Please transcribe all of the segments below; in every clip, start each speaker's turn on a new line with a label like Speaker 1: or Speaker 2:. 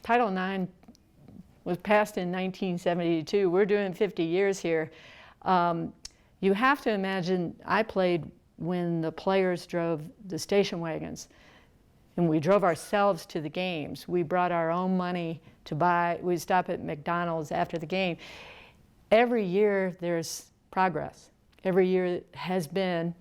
Speaker 1: Title IX was passed in 1972. We're doing 50 years here. You have to imagine, I played when the players drove the station wagons, and we drove ourselves to the games. We brought our own money to buy. We'd stop at McDonald's after the game. Every year there's progress. Every year has been.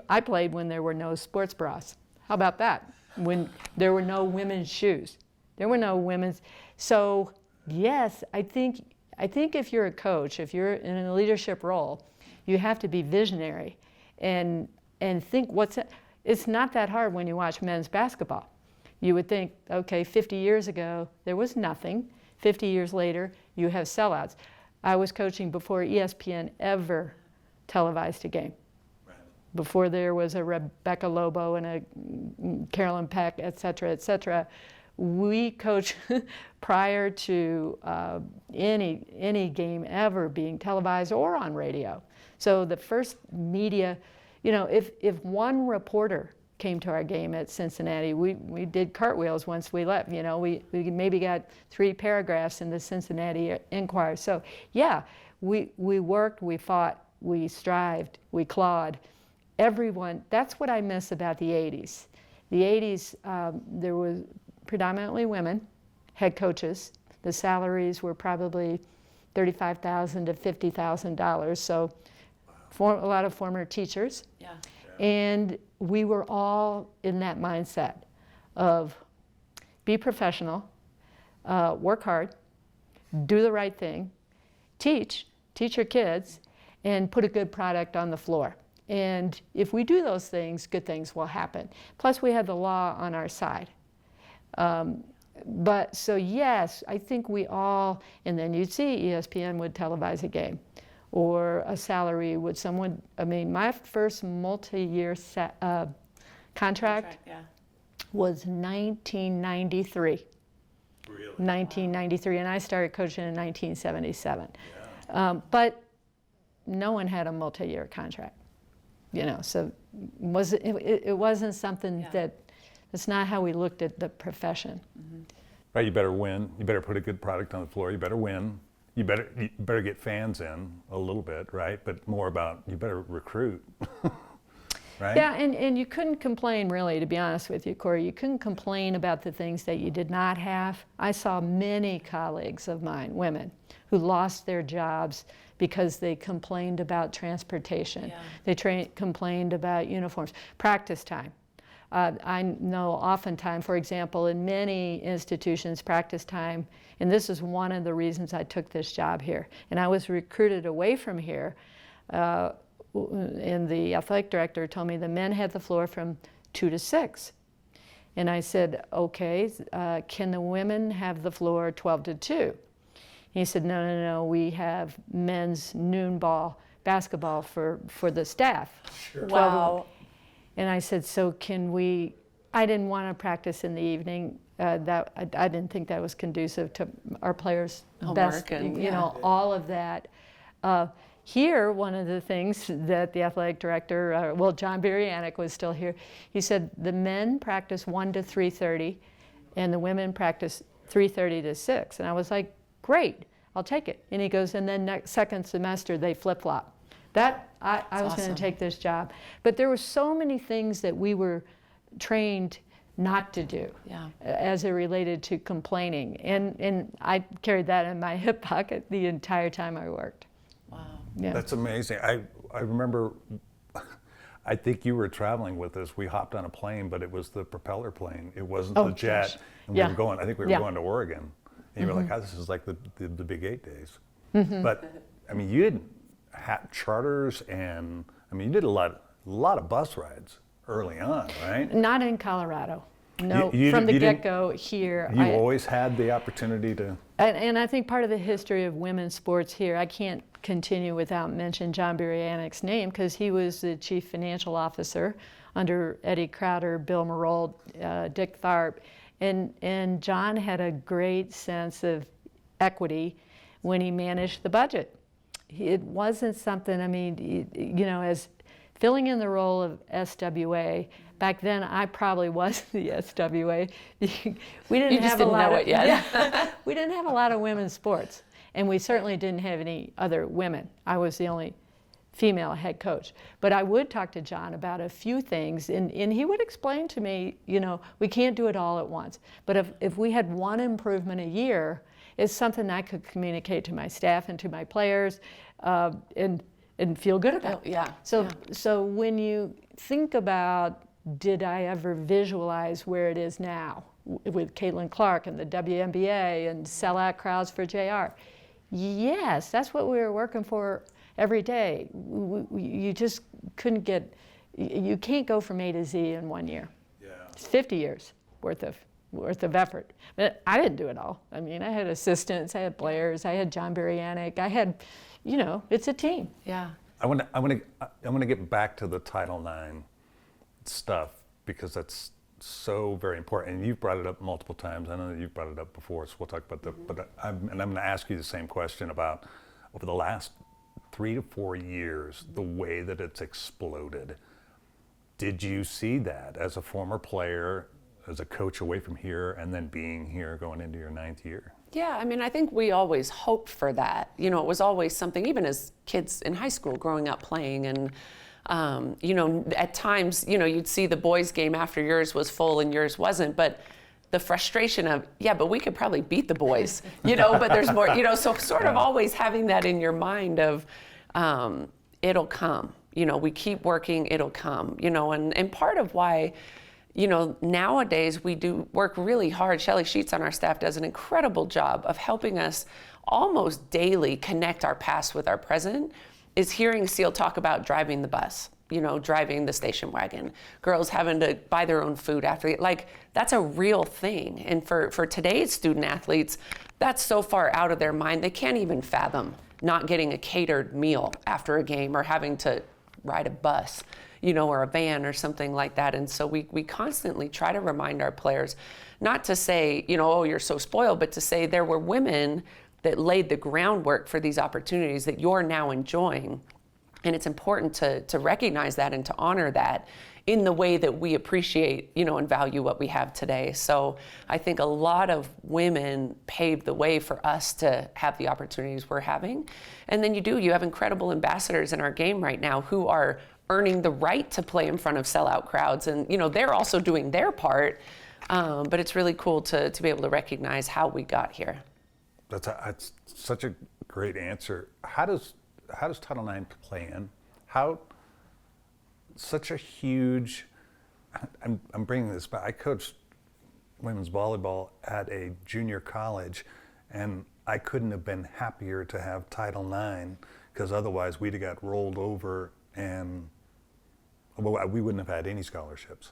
Speaker 1: I played when there were no sports bras. How about that? When there were no women's shoes. There were no women's. So yes, I think if you're a coach, if you're in a leadership role, you have to be visionary and think it's not that hard when you watch men's basketball. You would think, okay, 50 years ago, there was nothing. 50 years later, you have sellouts. I was coaching before ESPN ever televised a game. Before there was a Rebecca Lobo and a Carolyn Peck, et cetera, we coached prior to any game ever being televised or on radio. So the first media, you know, if one reporter came to our game at Cincinnati, we did cartwheels once we left. You know, we maybe got 3 paragraphs in the Cincinnati Enquirer. So yeah, we worked, we fought, we strived, we clawed. Everyone, that's what I miss about the 80s. The 80s, there was predominantly women, head coaches. The salaries were probably $35,000 to $50,000, so a lot of former teachers. Yeah. And we were all in that mindset of be professional, work hard, do the right thing, teach your kids, and put a good product on the floor. And if we do those things, good things will happen. Plus, we have the law on our side. But so yes, I think we all, and then you'd see ESPN would televise a game, or a salary would someone, I mean, my first multi-year contract was 1993. Really? 1993, and I started coaching in 1977. Yeah. But no one had a multi-year contract. You know, so it wasn't something that's not how we looked at the profession. Mm-hmm.
Speaker 2: Right, you better win. You better put a good product on the floor. You better win. You better get fans in a little bit, right? But more about you better recruit, right?
Speaker 1: Yeah, and you couldn't complain really, to be honest with you, Corey. You couldn't complain about the things that you did not have. I saw many colleagues of mine, women, who lost their jobs because they complained about transportation. Yeah. They complained about uniforms, practice time. I know oftentimes, for example, in many institutions, practice time, and this is one of the reasons I took this job here, and I was recruited away from here, and the athletic director told me the men had the floor from 2 to 6. And I said, okay, can the women have the floor 12 to 2? He said, no, we have men's noon ball basketball for the staff.
Speaker 3: Sure.
Speaker 1: Wow. And I said, so can we, I didn't want to practice in the evening. I didn't think that was conducive to our players' best, you know, all of that. Here, one of the things that the athletic director, John Birianic was still here, he said the men practice 1 to 3:30 and the women practice 3:30 to 6. And I was like, great, I'll take it. And he goes, and then second semester they flip-flop. I was going to take this job. But there were so many things that we were trained not to do as it related to complaining. And I carried that in my hip pocket the entire time I worked.
Speaker 2: Wow. Yeah. That's amazing. I remember, I think you were traveling with us. We hopped on a plane, but it was the propeller plane. It wasn't the jet. Gosh. And we were going, I think we were going to Oregon. And you were like, oh, this is like the Big 8 days. Mm-hmm. But, I mean, you didn't have charters, and, I mean, you did a lot of bus rides early on, right?
Speaker 1: Not in Colorado. No, from the get-go here.
Speaker 2: You always had the opportunity to...
Speaker 1: And I think part of the history of women's sports here, I can't continue without mentioning John Birianic's name, because he was the chief financial officer under Eddie Crowder, Bill Marold, Dick Tharp. And John had a great sense of equity when he managed the budget. It wasn't something, I mean, you know, as filling in the role of SWA, back then I probably was the SWA. We didn't
Speaker 3: You just
Speaker 1: have
Speaker 3: didn't
Speaker 1: a lot
Speaker 3: know
Speaker 1: of,
Speaker 3: it yet.
Speaker 1: we didn't have a lot of women's sports, and we certainly didn't have any other women. I was the only female head coach. But I would talk to John about a few things, and he would explain to me, you know, we can't do it all at once. But if we had one improvement a year, it's something I could communicate to my staff and to my players, and feel good about.
Speaker 3: Yeah.
Speaker 1: So when you think about, did I ever visualize where it is now with Caitlin Clark and the WNBA and sellout crowds for JR? Yes, that's what we were working for every day. You just couldn't get, you can't go from A to Z in 1 year.
Speaker 2: Yeah.
Speaker 1: It's 50 years worth of effort. But I didn't do it all. I mean, I had assistants, I had players, I had John Berianic, I had, you know, it's a team.
Speaker 3: Yeah.
Speaker 2: I want to get back to the Title IX stuff, because that's so very important. And you've brought it up multiple times. I know that you've brought it up before, so we'll talk about that. But I'm going to ask you the same question about, over the last 3 to 4 years, the way that it's exploded. Did you see that as a former player, as a coach away from here, and then being here going into your 9th year?
Speaker 3: Yeah, I mean, I think we always hoped for that. You know, it was always something, even as kids in high school growing up playing, and you know, at times, you know, you'd see the boys' game after yours was full and yours wasn't, but the frustration of, yeah, but we could probably beat the boys, you know, but there's more, you know, so sort of always having that in your mind of, it'll come, you know, we keep working, it'll come, you know, and part of why, you know, nowadays we do work really hard. Shelly Sheets on our staff does an incredible job of helping us almost daily connect our past with our present, is hearing Ceal talk about driving the bus, you know, driving the station wagon, girls having to buy their own food after, like, that's a real thing. And for today's student athletes, that's so far out of their mind, they can't even fathom not getting a catered meal after a game or having to ride a bus, you know, or a van or something like that. And so we constantly try to remind our players, not to say, you know, oh, you're so spoiled, but to say there were women that laid the groundwork for these opportunities that you're now enjoying. And it's important to recognize that and to honor that in the way that we appreciate, you know, and value what we have today. So I think a lot of women paved the way for us to have the opportunities we're having. And then you have incredible ambassadors in our game right now who are earning the right to play in front of sellout crowds. And, you know, they're also doing their part. But it's really cool to be able to recognize how we got here.
Speaker 2: That's such a great answer. How does Title IX play in? Such a huge, I'm bringing this back. I coached women's volleyball at a junior college, and I couldn't have been happier to have Title IX, because otherwise we'd have got rolled over and we wouldn't have had any scholarships,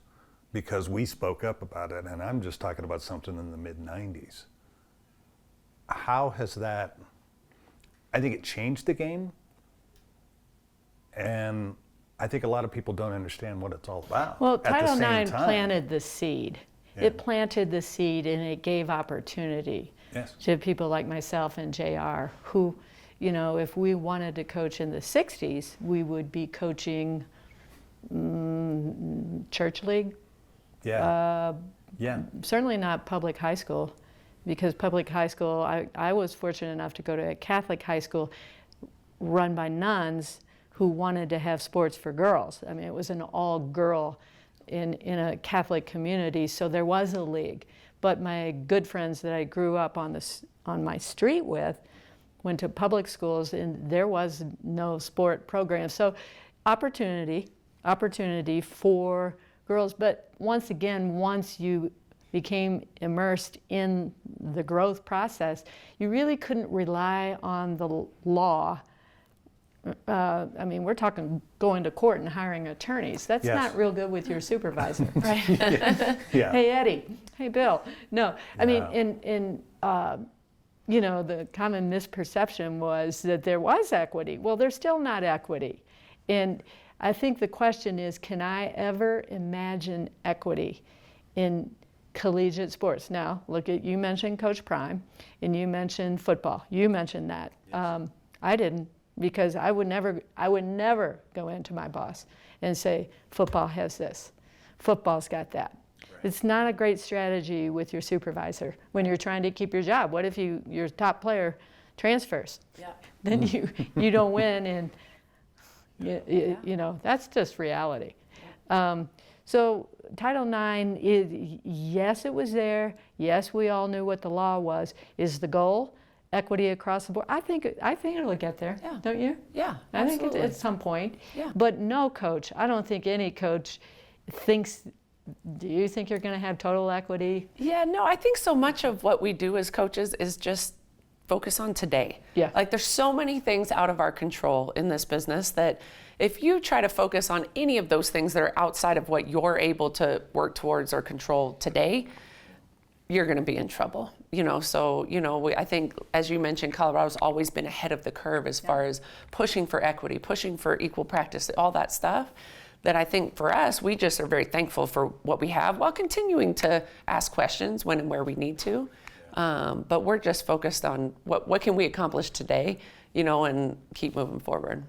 Speaker 2: because we spoke up about it. And I'm just talking about something in the mid-90s. How has that, I think it changed the game, and I think a lot of people don't understand what it's all about.
Speaker 1: Well, Title IX planted the seed. Yeah. It planted the seed, and it gave opportunity to people like myself and JR, who, you know, if we wanted to coach in the 60s, we would be coaching church league. Certainly not public high school, because public high school, I was fortunate enough to go to a Catholic high school run by nuns who wanted to have sports for girls. I mean, it was an all-girl in a Catholic community, so there was a league. But my good friends that I grew up on my street with went to public schools, and there was no sport program. So opportunity for girls. But once again, once you became immersed in the growth process, you really couldn't rely on the law. I mean, we're talking going to court and hiring attorneys. That's not real good with your supervisor, right? Hey, Eddie. Hey, Bill. No, I mean, you know, the common misperception was that there was equity. Well, there's still not equity. And I think the question is, can I ever imagine equity in collegiate sports? Now, look at, you mentioned Coach Prime, and you mentioned football. You mentioned that. Yes. I didn't, because I would never go into my boss and say, football has this, Football's got that. It's not a great strategy with your supervisor when you're trying to keep your job. What if your top player transfers?
Speaker 3: Yeah.
Speaker 1: Then you don't win, and you know, that's just reality. So Title IX is, yes, it was there. Yes, we all knew what the law was. Is the goal equity across the board? I think it'll get there.
Speaker 3: Yeah.
Speaker 1: Don't you?
Speaker 3: Yeah,
Speaker 1: I think
Speaker 3: absolutely.
Speaker 1: at some point.
Speaker 3: Yeah.
Speaker 1: But no coach. I don't think any coach thinks. Do you think you're going to have total equity?
Speaker 3: Yeah, no, I think so much of what we do as coaches is just focus on today.
Speaker 1: Yeah.
Speaker 3: Like there's so many things out of our control in this business that if you try to focus on any of those things that are outside of what you're able to work towards or control today, you're going to be in trouble. You know, so, you know, I think, as you mentioned, Colorado's always been ahead of the curve as far as pushing for equity, pushing for equal practice, all that stuff. That I think for us, we just are very thankful for what we have while continuing to ask questions when and where we need to. But we're just focused on what can we accomplish today, you know, and keep moving forward.